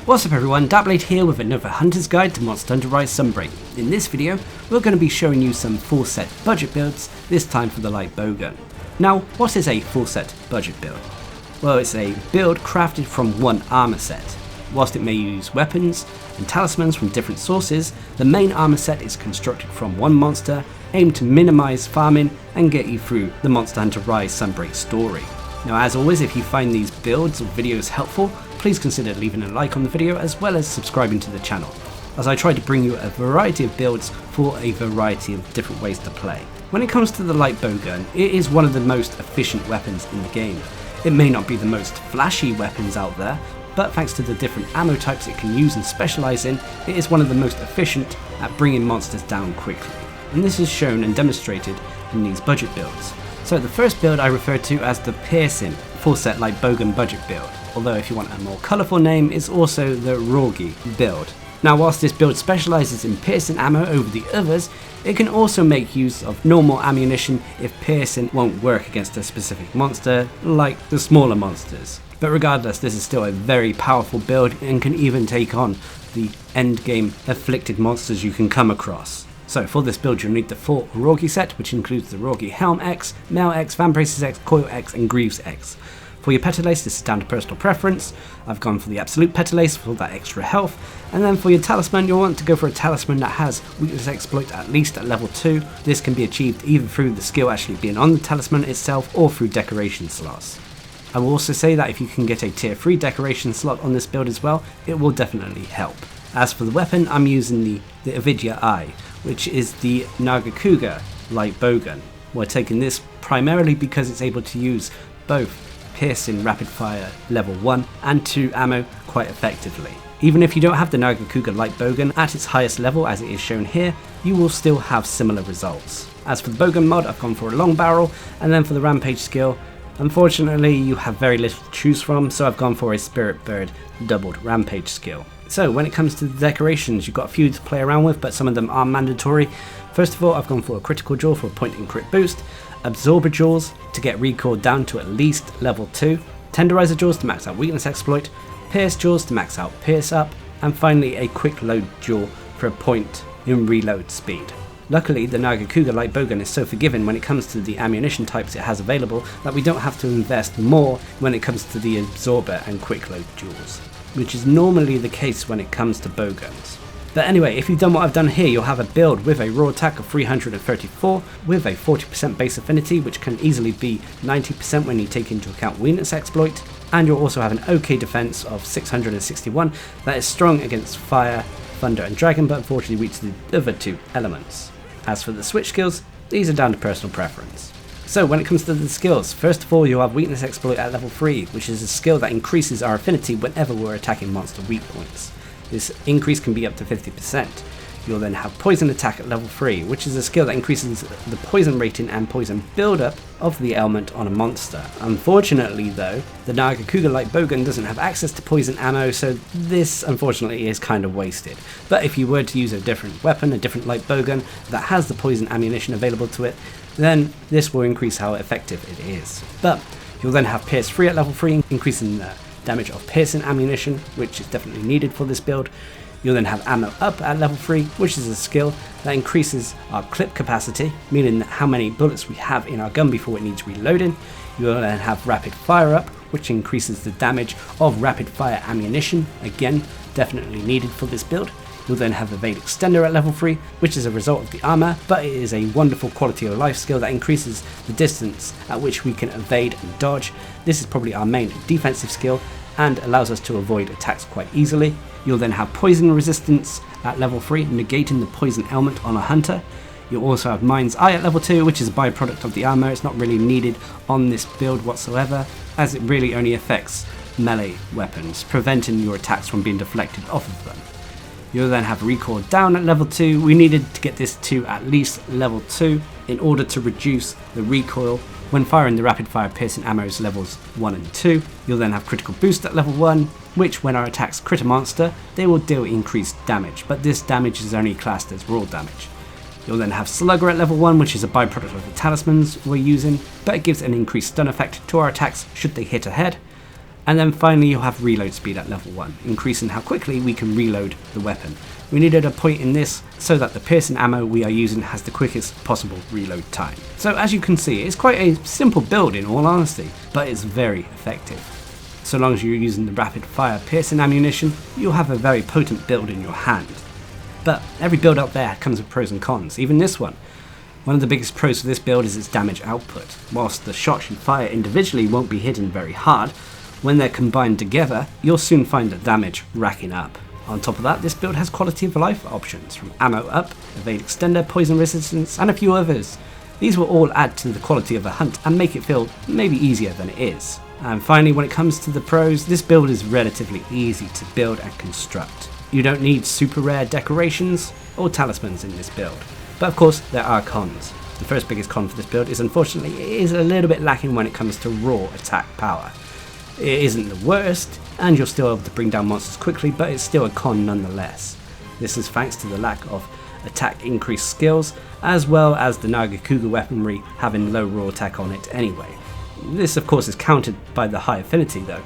What's up everyone, Darcblade here with another Hunter's Guide to Monster Hunter Rise Sunbreak. In this video, we're going to be showing you some full set budget builds, this time for the light bowgun. Now, what is a full set budget build? Well, it's a build crafted from one armor set. Whilst it may use weapons and talismans from different sources, the main armor set is constructed from one monster, aimed to minimize farming and get you through the Monster Hunter Rise Sunbreak story. Now, as always, if you find these builds or videos helpful, please consider leaving a like on the video as well as subscribing to the channel, as I try to bring you a variety of builds for a variety of different ways to play. When it comes to the light bowgun, it is one of the most efficient weapons in the game. It may not be the most flashy weapons out there, but thanks to the different ammo types it can use and specialise in, it is one of the most efficient at bringing monsters down quickly. And this is shown and demonstrated in these budget builds. So the first build I refer to as the Piercing full set light bowgun budget build, although if you want a more colourful name, it's also the Rogi build. Now, whilst this build specialises in piercing ammo over the others, it can also make use of normal ammunition if piercing won't work against a specific monster, like the smaller monsters. But regardless, this is still a very powerful build and can even take on the endgame afflicted monsters you can come across. So for this build you'll need the full Rogi set, which includes the Rogi Helm X, Mail X, Vambraces X, Coil X and Greaves X. For your Petalace, this is down to personal preference. I've gone for the Absolute Petalace for that extra health. And then for your Talisman, you'll want to go for a Talisman that has Weakness Exploit at least at level 2. This can be achieved either through the skill actually being on the Talisman itself or through decoration slots. I will also say that if you can get a tier 3 decoration slot on this build as well, it will definitely help. As for the weapon, I'm using the Avidya Eye, which is the Nagakuga light bowgun. We're taking this primarily because it's able to use both piercing rapid fire level 1 and 2 ammo quite effectively. Even if you don't have the Nagakuga light bowgun at its highest level as it is shown here, you will still have similar results. As for the bowgun mod, I've gone for a long barrel, and then for the rampage skill, unfortunately you have very little to choose from, so I've gone for a Spirit Bird doubled rampage skill. So when it comes to the decorations, you've got a few to play around with, but some of them are mandatory. First of all, I've gone for a critical jaw for a point and crit boost, absorber jaws to get recoil down to at least level 2, tenderizer jaws to max out weakness exploit, pierce jaws to max out pierce up, and finally a quick load jaw for a point in reload speed. Luckily, the Nagakuga light bowgun is so forgiving when it comes to the ammunition types it has available that we don't have to invest more when it comes to the absorber and quick load jaws, which is normally the case when it comes to bowguns. But anyway, if you've done what I've done here, you'll have a build with a raw attack of 334 with a 40% base affinity, which can easily be 90% when you take into account weakness exploit, and you'll also have an OK defense of 661 that is strong against fire, thunder and dragon, but unfortunately weak to the other two elements. As for the switch skills, these are down to personal preference. So when it comes to the skills, first of all you'll have weakness exploit at level 3, which is a skill that increases our affinity whenever we're attacking monster weak points. This increase can be up to 50%. You'll then have poison attack at level 3, which is a skill that increases the poison rating and poison buildup of the ailment on a monster. Unfortunately though, the Nagakuga light bowgun doesn't have access to poison ammo, so this unfortunately is kind of wasted. But if you were to use a different weapon, a different light bowgun that has the poison ammunition available to it, then this will increase how effective it is. But you'll then have Pierce 3 at level 3, increasing the damage of piercing ammunition, which is definitely needed for this build. You'll then have Ammo Up at level 3, which is a skill that increases our clip capacity, meaning that how many bullets we have in our gun before it needs reloading. You'll then have Rapid Fire Up, which increases the damage of rapid fire ammunition, again definitely needed for this build. You'll then have Evade Extender at level 3, which is a result of the armor, but it is a wonderful quality of life skill that increases the distance at which we can evade and dodge. This is probably our main defensive skill and allows us to avoid attacks quite easily. You'll then have Poison Resistance at level 3, negating the poison element on a hunter. You'll also have Mind's Eye at level 2, which is a byproduct of the armor. It's not really needed on this build whatsoever, as it really only affects melee weapons, preventing your attacks from being deflected off of them. You'll then have Recoil Down at level 2. We needed to get this to at least level 2 in order to reduce the recoil when firing the rapid fire piercing ammos levels 1 and 2. You'll then have Critical Boost at level 1, which when our attacks crit a monster, they will deal increased damage, but this damage is only classed as raw damage. You'll then have Slugger at level 1, which is a byproduct of the talismans we're using, but it gives an increased stun effect to our attacks should they hit ahead. And then finally you'll have reload speed at level 1, increasing how quickly we can reload the weapon. We needed a point in this so that the piercing ammo we are using has the quickest possible reload time. So as you can see, it's quite a simple build in all honesty, but it's very effective. So long as you're using the rapid fire piercing ammunition, you'll have a very potent build in your hand. But every build out there comes with pros and cons, even this one. One of the biggest pros for this build is its damage output. Whilst the shots you fire individually won't be hitting very hard, when they're combined together, you'll soon find the damage racking up. On top of that, this build has quality of life options, from ammo up, evade extender, poison resistance, and a few others. These will all add to the quality of a hunt and make it feel maybe easier than it is. And finally, when it comes to the pros, this build is relatively easy to build and construct. You don't need super rare decorations or talismans in this build. But of course, there are cons. The first biggest con for this build is unfortunately it is a little bit lacking when it comes to raw attack power. It isn't the worst, and you're still able to bring down monsters quickly, but it's still a con nonetheless. This is thanks to the lack of attack increased skills, as well as the Nagakuga weaponry having low raw attack on it anyway. This of course is countered by the high affinity though,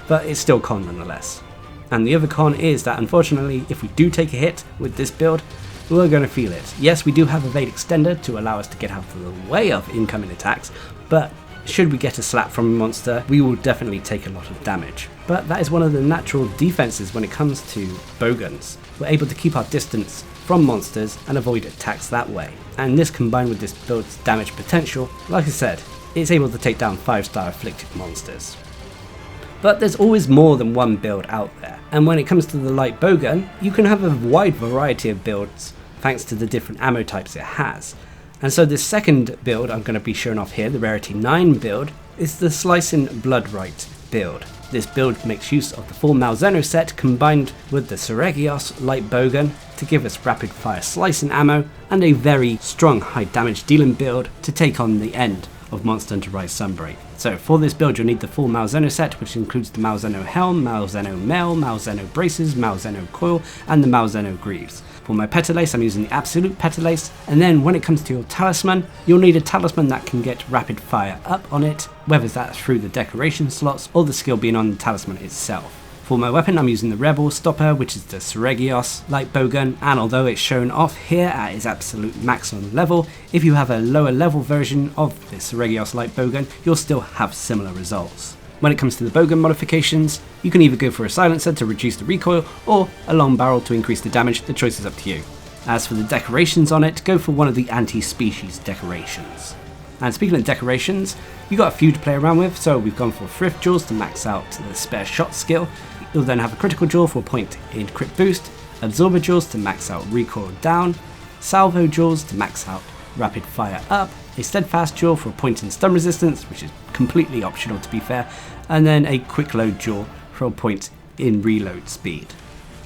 but it's still con nonetheless. And the other con is that unfortunately, if we do take a hit with this build, we're going to feel it. Yes, we do have evade extender to allow us to get out of the way of incoming attacks, but should we get a slap from a monster, we will definitely take a lot of damage. But that is one of the natural defenses when it comes to bowguns. We're able to keep our distance from monsters and avoid attacks that way. And this combined with this build's damage potential, like I said, it's able to take down 5-star afflicted monsters. But there's always more than one build out there, and when it comes to the light bowgun, you can have a wide variety of builds thanks to the different ammo types it has. And so this second build I'm going to be showing off here, the rarity 9 build, is the Slicing Bloodright build. This build makes use of the full Malzeno set combined with the Seregios light bowgun to give us rapid fire slicing ammo and a very strong high damage dealing build to take on the end of Monster Hunter Rise Sunbreak. So for this build you'll need the full Malzeno set, which includes the Malzeno helm, Malzeno mail, Malzeno braces, Malzeno coil, and the Malzeno greaves. For my petalace I'm using the absolute petalace, and then when it comes to your talisman, you'll need a talisman that can get rapid fire up on it, whether that's through the decoration slots or the skill being on the talisman itself. For my weapon I'm using the Rebel Stopper, which is the Seregios light bowgun, and although it's shown off here at its absolute maximum level, if you have a lower level version of the Seregios light bowgun, you'll still have similar results. When it comes to the bowgun modifications, you can either go for a silencer to reduce the recoil or a long barrel to increase the damage. The choice is up to you. As for the decorations on it, go for one of the anti-species decorations. And speaking of decorations, you've got a few to play around with, so we've gone for Thrift Jewels to max out the spare shot skill. You'll then have a critical jewel for a point in crit boost, Absorber Jewels to max out recoil down, Salvo Jewels to max out rapid fire up, a Steadfast Jewel for a point in stun resistance, which is completely optional to be fair, and then a quick load jewel for a point in reload speed.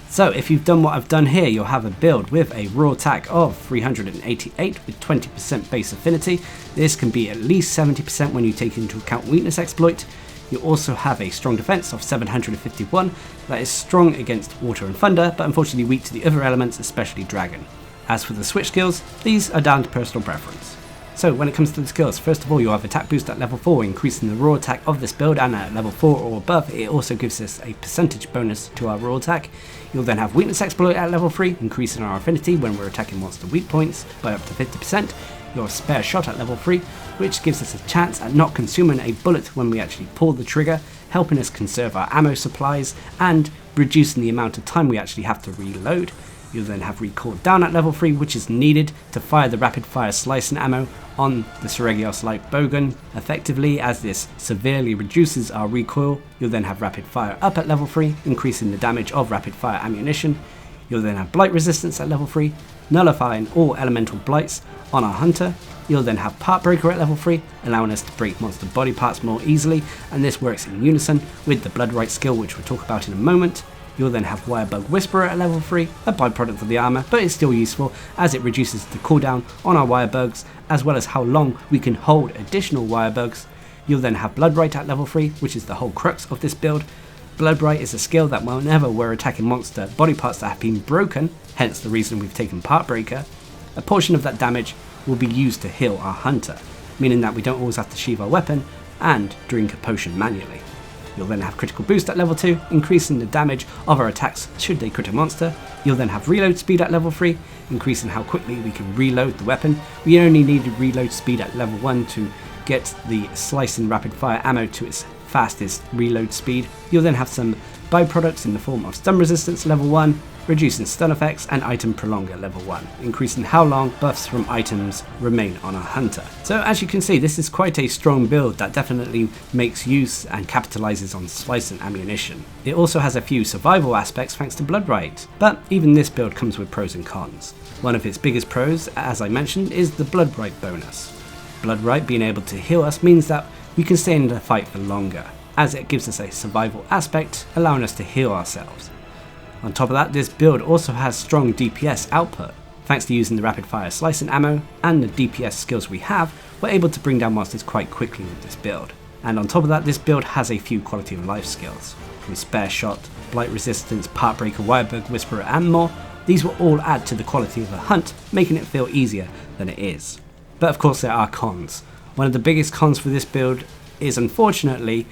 So if you've done what I've done here, you'll have a build with a raw attack of 388 with 20% base affinity. This can be at least 70% when you take into account weakness exploit. You also have a strong defense of 751 that is strong against water and thunder, but unfortunately weak to the other elements, especially dragon. As for the switch skills, these are down to personal preference. So when it comes to the skills, first of all you'll have attack boost at level 4, increasing the raw attack of this build, and at level 4 or above it also gives us a percentage bonus to our raw attack. You'll then have weakness exploit at level 3, increasing our affinity when we're attacking monster weak points by up to 50%. Your spare shot at level 3, which gives us a chance at not consuming a bullet when we actually pull the trigger, helping us conserve our ammo supplies and reducing the amount of time we actually have to reload. You'll then have recoil down at level 3, which is needed to fire the rapid fire slicing ammo on the Seregios light bowgun effectively, as this severely reduces our recoil. You'll then have rapid fire up at level 3, increasing the damage of rapid fire ammunition. You'll then have blight resistance at level 3, nullifying all elemental blights on our hunter. You'll then have part breaker at level 3, allowing us to break monster body parts more easily, and this works in unison with the Bloodright skill, which we'll talk about in a moment. You'll then have Wirebug Whisperer at level 3, a byproduct of the armor, but it's still useful as it reduces the cooldown on our Wirebugs, as well as how long we can hold additional Wirebugs. You'll then have Bloodright at level 3, which is the whole crux of this build. Bloodright is a skill that whenever we're attacking monster body parts that have been broken, hence the reason we've taken Part Breaker, a portion of that damage will be used to heal our hunter, meaning that we don't always have to sheath our weapon and drink a potion manually. You'll then have critical boost at level 2, increasing the damage of our attacks should they crit a monster. You'll then have reload speed at level 3, increasing how quickly we can reload the weapon. We only needed reload speed at level 1 to get the slicing rapid fire ammo to its fastest reload speed. You'll then have some byproducts in the form of stun resistance level 1, reducing stun effects, and item prolonger level 1, increasing how long buffs from items remain on a hunter. So as you can see, this is quite a strong build that definitely makes use and capitalizes on slice and ammunition. It also has a few survival aspects thanks to Bloodright, but even this build comes with pros and cons. One of its biggest pros, as I mentioned, is the Bloodright bonus. Bloodright being able to heal us means that we can stay in the fight for longer, as it gives us a survival aspect, allowing us to heal ourselves. On top of that, this build also has strong DPS output. Thanks to using the rapid fire slicing ammo and the DPS skills we have, we're able to bring down monsters quite quickly with this build. And on top of that, this build has a few quality of life skills, from spare shot, blight resistance, part breaker, wirebug whisperer and more. These will all add to the quality of a hunt, making it feel easier than it is. But of course there are cons. One of the biggest cons for this build is, unfortunately,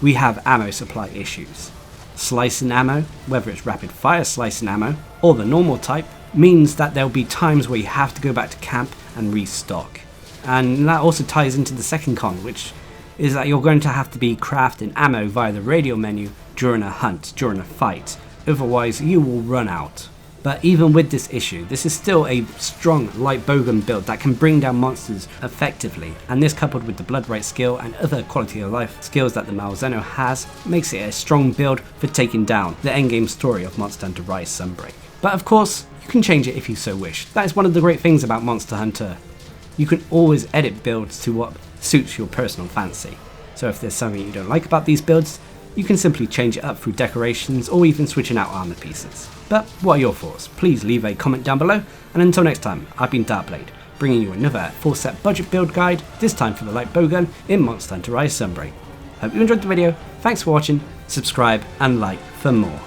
we have ammo supply issues. Slicing ammo, whether it's rapid fire slicing ammo or the normal type, means that there'll be times where you have to go back to camp and restock. And that also ties into the second con, which is that you're going to have to be crafting ammo via the radio menu during a hunt, during a fight, otherwise you will run out. But even with this issue, this is still a strong light bowgun build that can bring down monsters effectively, and this coupled with the Bloodright skill and other quality of life skills that the Malzeno has, makes it a strong build for taking down the endgame story of Monster Hunter Rise Sunbreak. But of course, you can change it if you so wish. That is one of the great things about Monster Hunter. You can always edit builds to what suits your personal fancy. So if there's something you don't like about these builds, you can simply change it up through decorations or even switching out armor pieces. But what are your thoughts? Please leave a comment down below, and until next time, I've been Darcblade, bringing you another full set budget build guide, this time for the light bowgun in Monster Hunter Rise Sunbreak. Hope you enjoyed the video, thanks for watching, subscribe and like for more.